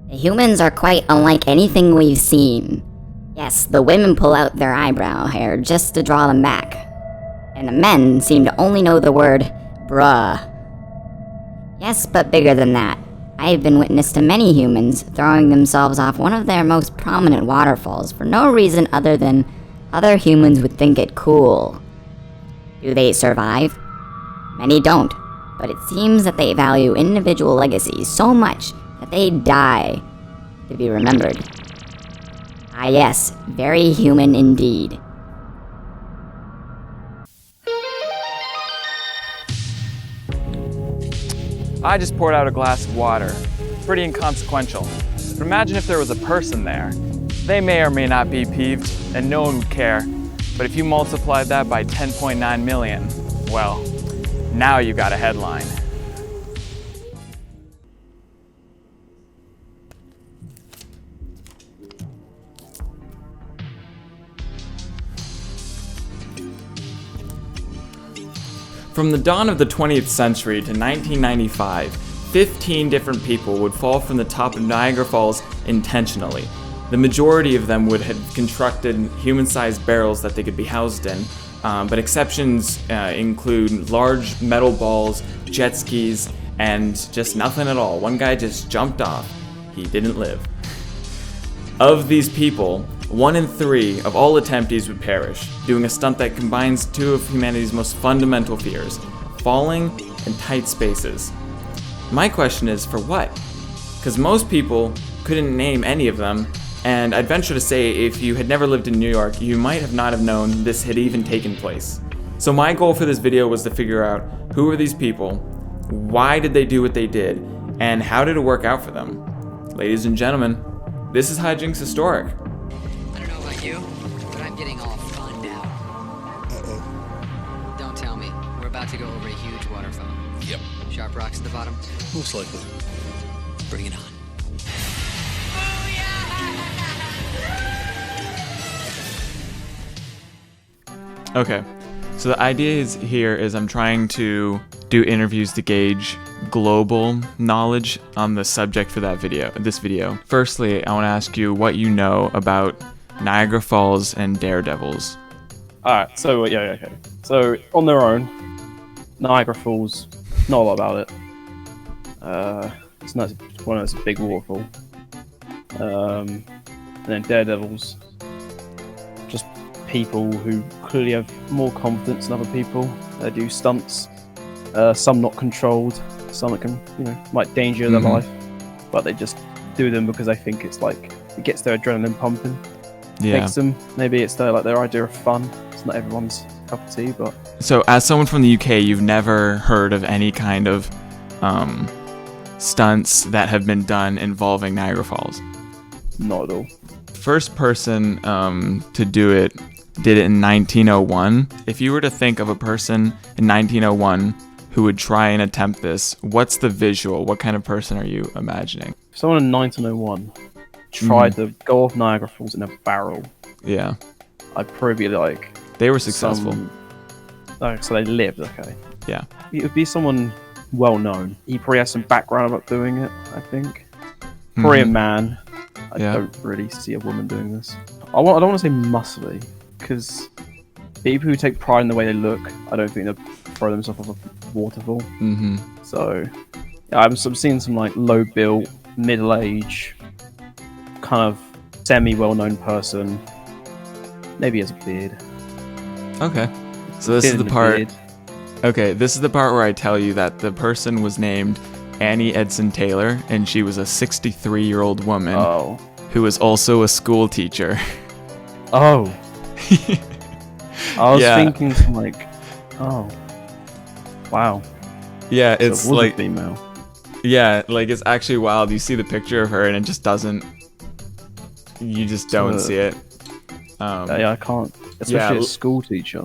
The humans are quite unlike anything we've seen. Yes, the women pull out their eyebrow hair just to draw them back. And the men seem to only know the word, bruh. Yes, but bigger than that. I have been witness to many humans throwing themselves off one of their most prominent waterfalls for no reason other than other humans would think it cool. Do they survive? Many don't, but it seems that they value individual legacies so much that they die to be remembered. Ah yes, very human indeed. I just poured out a glass of water. Pretty inconsequential. But imagine if there was a person there. They may or may not be peeved, and no one would care. But if you multiplied that by 10.9 million, well, now you got a headline. From the dawn of the 20th century to 1995, 15 different people would fall from the top of Niagara Falls intentionally. The majority of them would have constructed human-sized barrels that they could be housed in, but exceptions include large metal balls, jet skis, and just nothing at all. One guy just jumped off. He didn't live. Of these people, 1 in 3 of all attemptees would perish, doing a stunt that combines two of humanity's most fundamental fears, falling and tight spaces. My question is, for what? Because most people couldn't name any of them, and I'd venture to say if you had never lived in New York, you might have not have known this had even taken place. So my goal for this video was to figure out who are these people, why did they do what they did, and how did it work out for them? Ladies and gentlemen, this is Hijinx Historic. I don't know about you, but I'm getting all fun now. Uh-oh. Don't tell me. We're about to go over a huge waterfall. Yep. Sharp rocks at the bottom. Most likely. Bring it on. Okay, so the idea is I'm trying to do interviews to gauge global knowledge on the subject for this video. Firstly, I want to ask you what you know about Niagara Falls and Daredevils. Alright, so yeah, okay. So on their own, Niagara Falls, not a lot about it. It's not one of those big waterfall. And then Daredevils, just people who clearly have more confidence than other people. They do stunts, some not controlled, some that can, might danger their life, but they just do them because they think it's like it gets their adrenaline pumping. Yeah. Makes them. Maybe it's their idea of fun. It's not everyone's cup of tea, but. So, as someone from the UK, you've never heard of any kind of stunts that have been done involving Niagara Falls? Not at all. First person to do it did it in 1901. If you were to think of a person in 1901 who would try and attempt this, what's the visual? What kind of person are you imagining? If someone in 1901 tried to go off Niagara Falls in a barrel, Yeah. I'd probably be like... They were successful. Oh, so they lived, okay. Yeah. It would be someone well-known. He probably has some background about doing it, I think. Probably a man. I don't really see a woman doing this. I don't want to say muscly, because people who take pride in the way they look, I don't think they'll throw themselves off a waterfall. So, yeah, I'm seeing some like low-built, middle-aged, kind of semi-well-known person. Maybe has a beard. Okay. So this is the part. Okay, this is the part where I tell you that the person was named Annie Edson Taylor, and she was a 63-year-old woman who was also a school teacher. Oh. I was thinking some like, oh, wow. Yeah, it's so it was like a female. Yeah, like it's actually wild. You see the picture of her, and it just doesn't. You just don't see it. Yeah, I can't. Especially a school teacher.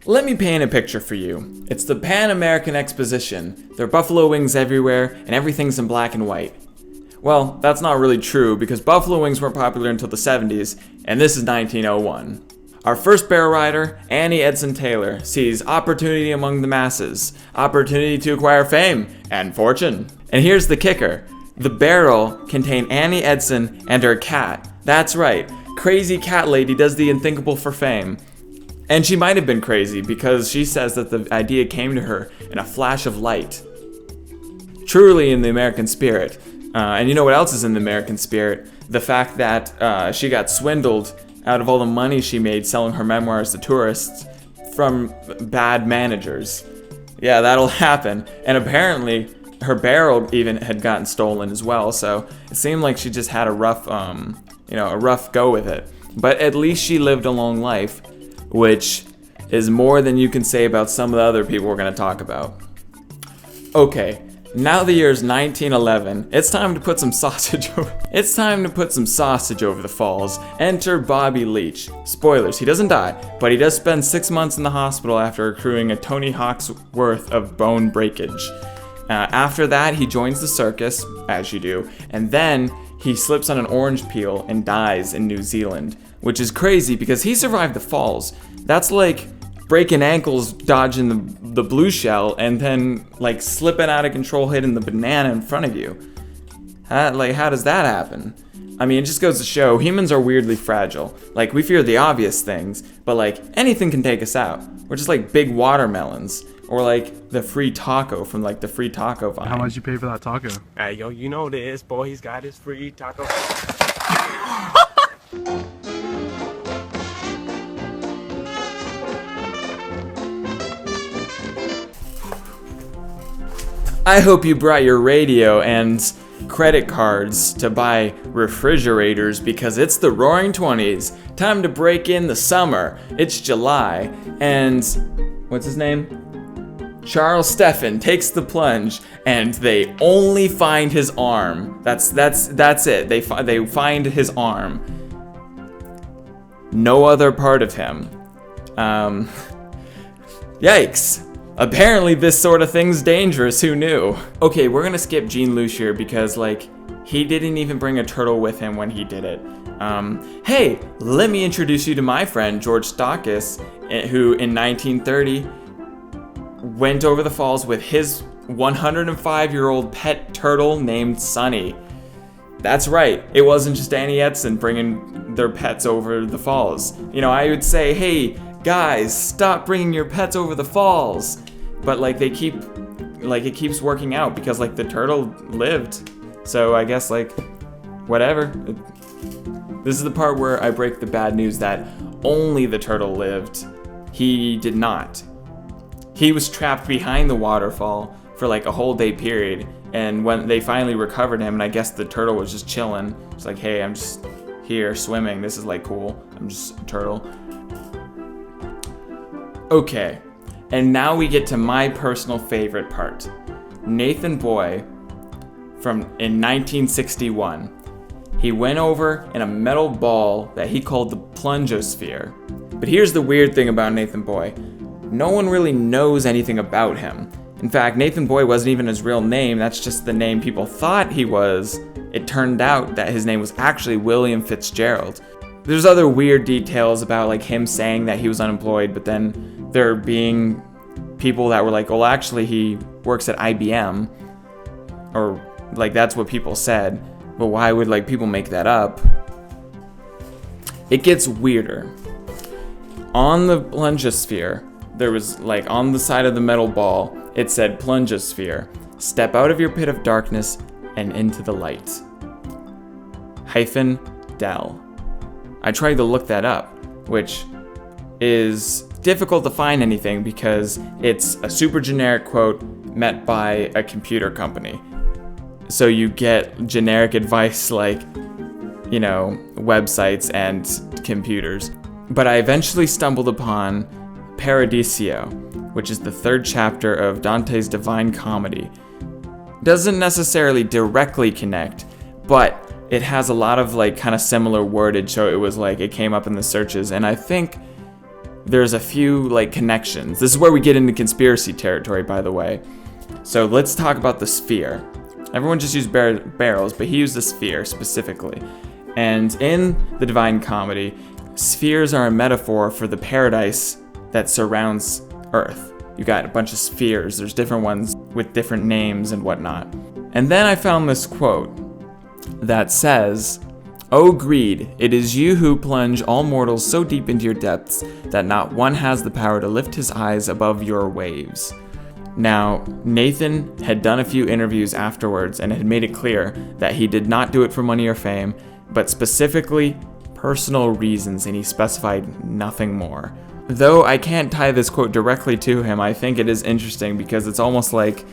Let me paint a picture for you. It's the Pan-American Exposition. There are buffalo wings everywhere, and everything's in black and white. Well, that's not really true, because buffalo wings weren't popular until the 70s, and this is 1901. Our first bear rider, Annie Edson Taylor, sees opportunity among the masses, opportunity to acquire fame and fortune. And here's the kicker. The barrel contained Annie Edson and her cat. That's right, crazy cat lady does the unthinkable for fame. And she might have been crazy because she says that the idea came to her in a flash of light. Truly in the American spirit. And you know what else is in the American spirit? The fact that she got swindled out of all the money she made selling her memoirs to tourists from bad managers. Yeah, that'll happen. And apparently her barrel even had gotten stolen as well, so it seemed like she just had a rough go with it. But at least she lived a long life, which is more than you can say about some of the other people we're going to talk about. Okay, now the year's 1911. It's time to put some sausage over. It's time to put some sausage over the falls. Enter Bobby Leach. Spoilers: he doesn't die, but he does spend 6 months in the hospital after accruing a Tony Hawk's worth of bone breakage. After that, he joins the circus, as you do, and then he slips on an orange peel and dies in New Zealand, which is crazy because he survived the falls. That's like breaking ankles, dodging the blue shell, and then like slipping out of control, hitting the banana in front of you. How does that happen? I mean, it just goes to show humans are weirdly fragile. Like, we fear the obvious things, but like anything can take us out. We're just like big watermelons. Or like the free taco from like the free taco vine. How much you pay for that taco? Hey, yo, you know this, boy. He's got his free taco. I hope you brought your radio and credit cards to buy refrigerators because it's the Roaring 20s. Time to break in the summer. It's July, and what's his name? Charles Steffen takes the plunge, and they only find his arm. That's it. They find his arm. No other part of him. Yikes. Apparently this sort of thing's dangerous. Who knew? Okay, we're gonna skip Gene Lucier because like he didn't even bring a turtle with him when he did it. Hey, let me introduce you to my friend George Stokes, who in 1930 went over the falls with his 105-year-old pet turtle named Sunny. That's right, it wasn't just Annie Edson bringing their pets over the falls. You know, I would say, hey, guys, stop bringing your pets over the falls. But like it keeps working out because like the turtle lived. So I guess like, whatever. This is the part where I break the bad news that only the turtle lived. He did not. He was trapped behind the waterfall for like a whole day period, and when they finally recovered him, and I guess the turtle was just chilling. It's like, hey, I'm just here swimming. This is like cool. I'm just a turtle. Okay, and now we get to my personal favorite part. Nathan Boy in 1961. He went over in a metal ball that he called the plungosphere. But here's the weird thing about Nathan Boy. No one really knows anything about him. In fact, Nathan Boy wasn't even his real name, that's just the name people thought he was. It turned out that his name was actually William Fitzgerald. There's other weird details about like him saying that he was unemployed, but then there being people that were like, well, actually he works at IBM, or like that's what people said, but why would like people make that up? It gets weirder. On the plungosphere, there was like on the side of the metal ball, it said plungosphere, step out of your pit of darkness and into the light. Dell. I tried to look that up, which is difficult to find anything because it's a super generic quote meant by a computer company. So you get generic advice like, you know, websites and computers. But I eventually stumbled upon Paradiso, which is the third chapter of Dante's Divine Comedy. Doesn't necessarily directly connect, but it has a lot of like kind of similar wordage, so it was like it came up in the searches, and I think there's a few like connections. This is where we get into conspiracy territory, by the way. So let's talk about the sphere. Everyone just used barrels, but he used the sphere specifically. And in the Divine Comedy, spheres are a metaphor for the paradise that surrounds Earth. You got a bunch of spheres. There's different ones with different names and whatnot. And then I found this quote that says, "O greed, it is you who plunge all mortals so deep into your depths that not one has the power to lift his eyes above your waves." Now, Nathan had done a few interviews afterwards and had made it clear that he did not do it for money or fame, but specifically personal reasons, and he specified nothing more. Though I can't tie this quote directly to him, I think it is interesting because it's almost like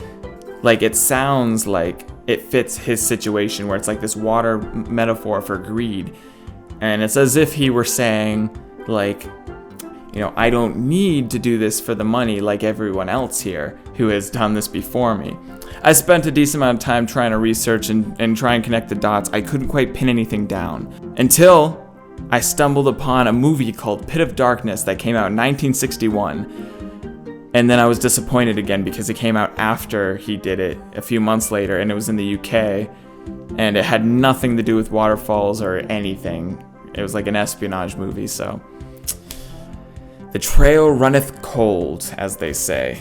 it sounds like it fits his situation, where it's like this water metaphor for greed. And it's as if he were saying, like, you know, I don't need to do this for the money like everyone else here who has done this before me. I spent a decent amount of time trying to research and try and connect the dots. I couldn't quite pin anything down until I stumbled upon a movie called Pit of Darkness that came out in 1961. And then I was disappointed again because it came out after he did it a few months later, and it was in the UK, and it had nothing to do with waterfalls or anything. It was like an espionage movie, so. The trail runneth cold, as they say.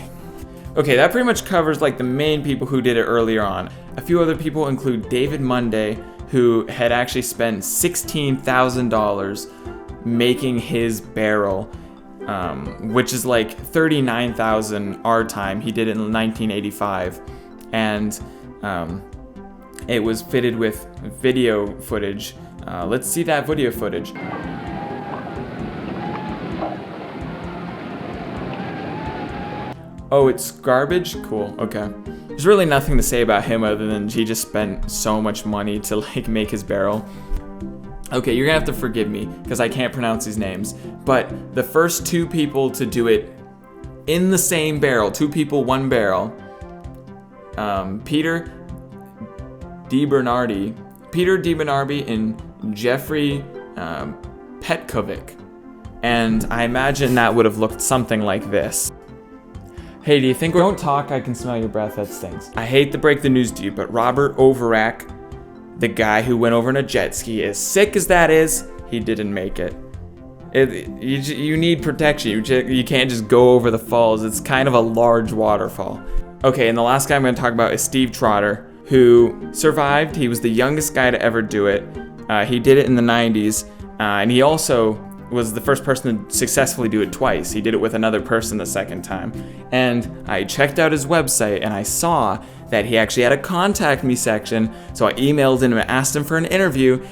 Okay, that pretty much covers like the main people who did it earlier on. A few other people include David Monday, who had actually spent $16,000 making his barrel, which is like $39,000 our time. He did it in 1985, and it was fitted with video footage. Let's see that video footage. Oh, it's garbage? Cool, okay. There's really nothing to say about him other than he just spent so much money to like make his barrel. Okay, you're gonna have to forgive me because I can't pronounce these names, but the first two people to do it in the same barrel, two people, one barrel, Peter DiBernardi and Jeffrey Petkovic. And I imagine that would have looked something like this. Hey, do you think don't talk? I can smell your breath. That stinks. I hate to break the news to you, but Robert Overack, the guy who went over in a jet ski, as sick as that is, he didn't make it. You need protection. You can't just go over the falls. It's kind of a large waterfall. Okay, and the last guy I'm going to talk about is Steve Trotter, who survived. He was the youngest guy to ever do it. He did it in the 90s, and he also was the first person to successfully do it twice. He did it with another person the second time. And I checked out his website and I saw that he actually had a contact me section. So I emailed him and asked him for an interview,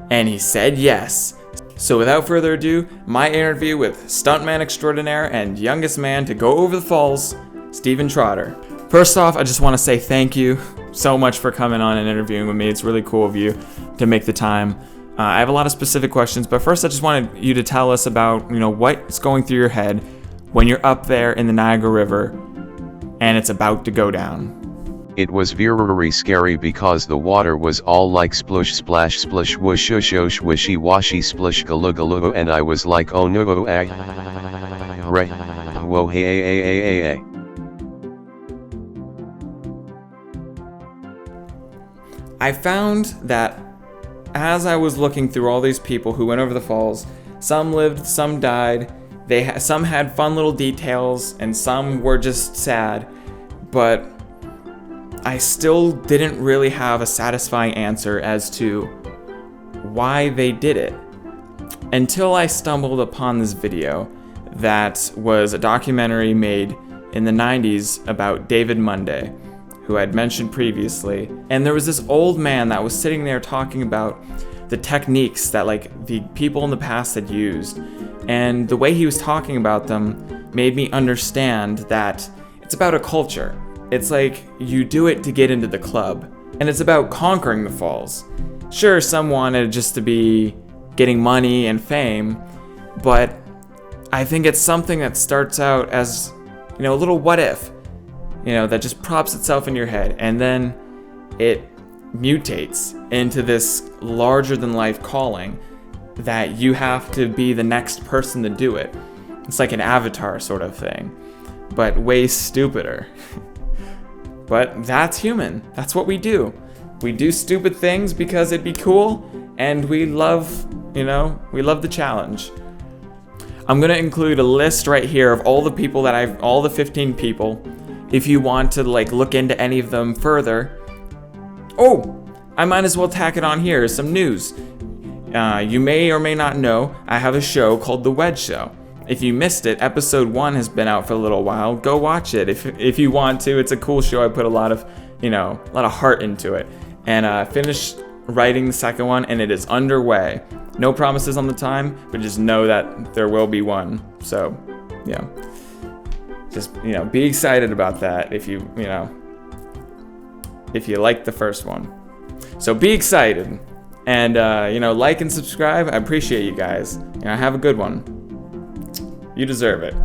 and he said yes. So without further ado, my interview with stuntman extraordinaire and youngest man to go over the falls, Steven Trotter. First off, I just want to say thank you so much for coming on and interviewing with me. It's really cool of you to make the time. I have a lot of specific questions, but first I just wanted you to tell us about, what's going through your head when you're up there in the Niagara River and it's about to go down. It was very scary because the water was all like splush splash splish whoosh whoosh whoosh wishy washy splish galoo galoo, and I was like, oh no, whoa hey. I found that as I was looking through all these people who went over the falls, some lived, some died, some had fun little details, and some were just sad, but I still didn't really have a satisfying answer as to why they did it. Until I stumbled upon this video that was a documentary made in the 90s about David Monday, who I'd mentioned previously, and there was this old man that was sitting there talking about the techniques that the people in the past had used, and the way he was talking about them made me understand that it's about a culture. It's like you do it to get into the club, and it's about conquering the falls. Sure, some wanted just to be getting money and fame, but I think it's something that starts out as, a little what if, that just props itself in your head, and then it mutates into this larger than life calling that you have to be the next person to do it. It's like an Avatar sort of thing, but way stupider. But that's human. That's what we do. We do stupid things because it'd be cool, and we love the challenge. I'm gonna include a list right here of all the people all the 15 people. If you want to look into any of them further, Oh, I might as well tack it on here as some news. You may or may not know, I have a show called The Wedge Show. If you missed it, episode 1 has been out for a little while. Go watch it if you want to. It's a cool show. I put a lot of heart into it. And I finished writing the second one, and it is underway. No promises on the time, but just know that there will be one. So, yeah. Just, be excited about that if you like the first one. So be excited. And, like and subscribe. I appreciate you guys. Have a good one. You deserve it.